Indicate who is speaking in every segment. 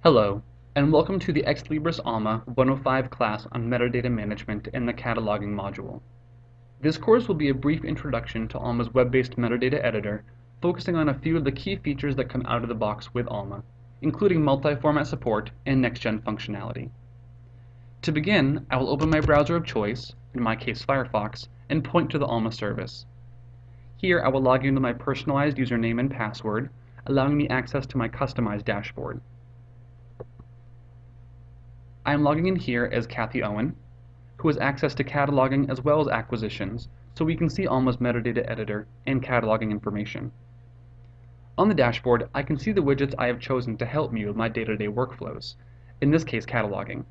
Speaker 1: Hello, and welcome to the Ex Libris Alma 105 class on metadata management in the cataloging module. This course will be a brief introduction to Alma's web-based metadata editor, focusing on a few of the key features that come out of the box with Alma, including multi-format support and next-gen functionality. To begin, I will open my browser of choice, in my case Firefox, and point to the Alma service. Here I will log into my personalized username and password, allowing me access to my customized dashboard. I am logging in here as Kathy Owen, who has access to cataloging as well as acquisitions, so we can see Alma's metadata editor and cataloging information. On the dashboard, I can see the widgets I have chosen to help me with my day-to-day workflows, in this case cataloging.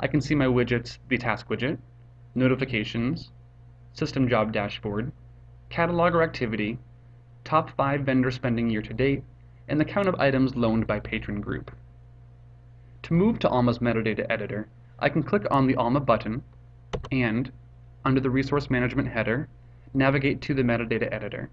Speaker 1: I can see my widgets, the task widget, notifications, system job dashboard, cataloger activity, top 5 vendor spending year to date, and the count of items loaned by patron group. To move to Alma's metadata editor, I can click on the Alma button and, under the Resource Management header, navigate to the metadata editor.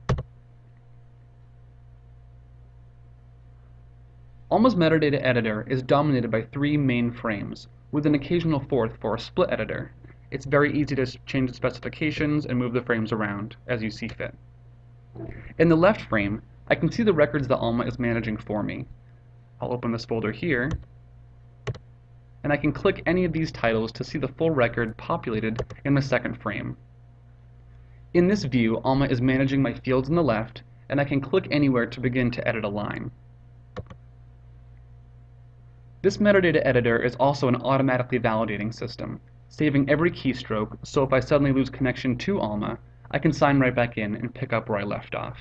Speaker 1: Alma's metadata editor is dominated by 3 main frames, with an occasional 4th for a split editor. It's very easy to change the specifications and move the frames around as you see fit. In the left frame, I can see the records that Alma is managing for me. I'll open this folder here, and I can click any of these titles to see the full record populated in the second frame. In this view, Alma is managing my fields on the left, and I can click anywhere to begin to edit a line. This metadata editor is also an automatically validating system, saving every keystroke, so if I suddenly lose connection to Alma, I can sign right back in and pick up where I left off.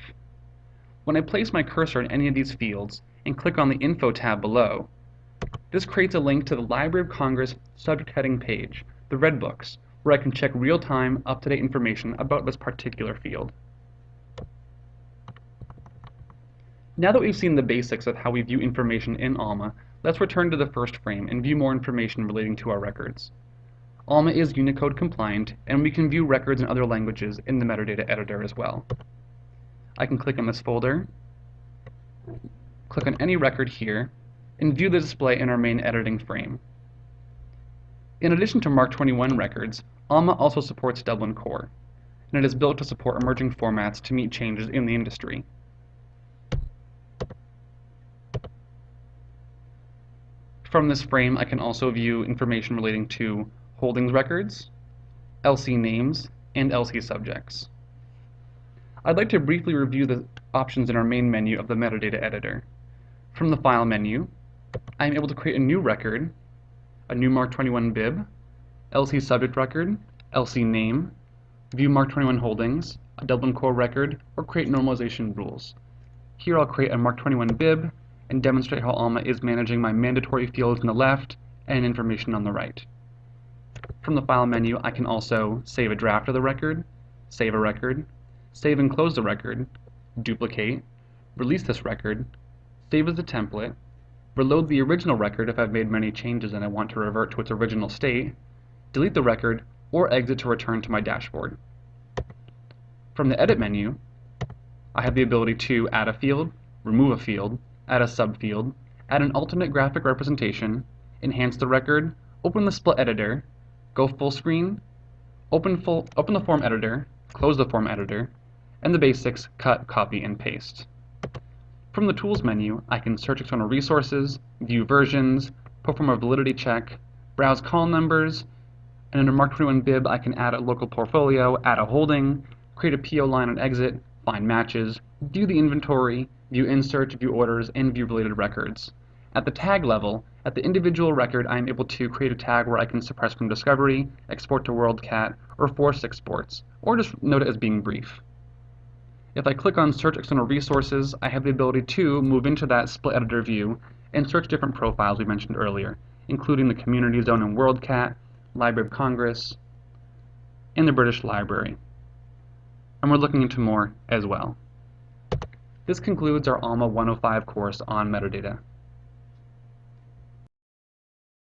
Speaker 1: When I place my cursor in any of these fields and click on the Info tab below, this creates a link to the Library of Congress subject heading page, the Red Books, where I can check real-time, up-to-date information about this particular field. Now that we've seen the basics of how we view information in Alma, let's return to the first frame and view more information relating to our records. Alma is Unicode compliant, and we can view records in other languages in the metadata editor as well. I can click on this folder, click on any record here, and view the display in our main editing frame. In addition to Mark 21 records, Alma also supports Dublin Core, and it is built to support emerging formats to meet changes in the industry. From this frame, I can also view information relating to holdings records, LC names, and LC subjects. I'd like to briefly review the options in our main menu of the metadata editor. From the File menu, I am able to create a new record, a new Mark 21 bib, LC subject record, LC name, view Mark 21 holdings, a Dublin Core record, or create normalization rules. Here I'll create a Mark 21 bib and demonstrate how Alma is managing my mandatory fields on the left and information on the right. From the File menu, I can also save a draft of the record, save a record, save and close the record, duplicate, release this record, save as a template, reload the original record if I've made many changes and I want to revert to its original state, delete the record, or exit to return to my dashboard. From the Edit menu, I have the ability to add a field, remove a field, add a subfield, add an alternate graphic representation, enhance the record, open the split editor, go full screen, open the form editor, close the form editor, and the basics cut, copy, and paste. From the Tools menu, I can search external resources, view versions, perform a validity check, browse call numbers, and under Mark 21 bib I can add a local portfolio, add a holding, create a PO line and exit, find matches, view the inventory, view inserts, view orders, and view related records. At the tag level, at the individual record, I am able to create a tag where I can suppress from discovery, export to WorldCat, or force exports, or just note it as being brief. If I click on Search External Resources, I have the ability to move into that split editor view and search different profiles we mentioned earlier, including the Community Zone in WorldCat, Library of Congress, and the British Library. And we're looking into more as well. This concludes our Alma 105 course on metadata.